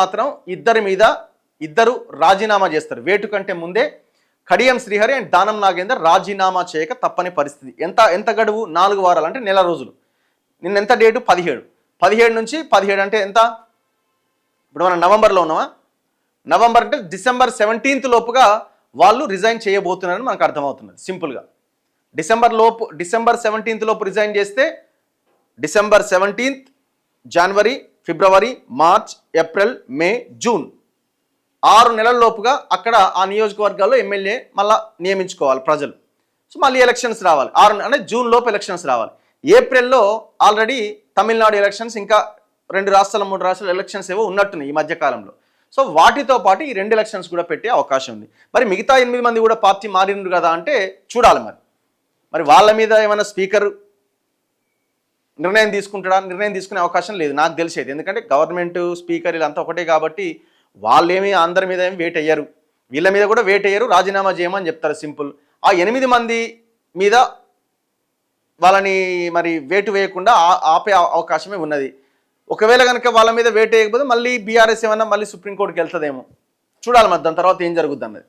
మాత్రం ఇద్దరు రాజీనామా చేస్తారు. వేటు కంటే ముందే కడియం శ్రీహరి అండ్ దానం నాగేందర్ రాజీనామా చేయక తప్పని పరిస్థితి. ఎంత గడువు? 4 వారాలు, అంటే నెల రోజులు. నిన్న ఎంత డేటు? 17 నుంచి 17 అంటే ఎంత? ఇప్పుడు మనం నవంబర్లో ఉన్నామా? నవంబర్ అంటే డిసెంబర్ 17th లోపుగా వాళ్ళు రిజైన్ చేయబోతున్నారని మనకు అర్థమవుతున్నది సింపుల్గా. డిసెంబర్ 17th లోపు రిజైన్ చేస్తే డిసెంబర్ 17th, జనవరి, ఫిబ్రవరి, మార్చ్, ఏప్రిల్, మే, జూన్ 6 నెలల లోపుగా అక్కడ ఆ నియోజకవర్గాల్లో ఎమ్మెల్యే మళ్ళీ నియమించుకోవాలి ప్రజలు. సో మళ్ళీ ఎలక్షన్స్ రావాలి. అంటే జూన్ లోపు ఎలక్షన్స్ రావాలి. ఏప్రిల్లో ఆల్రెడీ తమిళనాడు ఎలక్షన్స్, ఇంకా 2 రాష్ట్రాలు 3 రాష్ట్రాల ఎలక్షన్స్ ఏవో ఉన్నట్టున్నాయి ఈ మధ్యకాలంలో. సో వాటితో పాటు ఈ 2 ఎలక్షన్స్ కూడా పెట్టే అవకాశం ఉంది. మరి మిగతా 8 మంది కూడా పార్టీ మారినరు కదా అంటే చూడాలి. మరి వాళ్ళ మీద ఏమైనా స్పీకర్ నిర్ణయం తీసుకుంటాడా? నిర్ణయం తీసుకునే అవకాశం లేదు నాకు తెలిసేది. ఎందుకంటే గవర్నమెంట్, స్పీకర్ వీళ్ళంతా ఒకటే కాబట్టి వాళ్ళేమి అందరి మీద ఏమి వెయిట్ అయ్యారు, వీళ్ళ మీద కూడా వెయిట్ అయ్యారు. రాజీనామా చేయమని చెప్తారు, సింపుల్. ఆ 8 మంది మీద వాళ్ళని మరి వేటు వేయకుండా ఆపే అవకాశమే ఉన్నది. ఒకవేళ కనుక వాళ్ళ మీద వేటు వేయకపోతే మళ్ళీ బీఆర్ఎస్ ఏమన్నా మళ్ళీ సుప్రీంకోర్టుకి వెళ్తుందేమో. చూడాలి మరి దాని తర్వాత ఏం జరుగుద్ది అన్నది.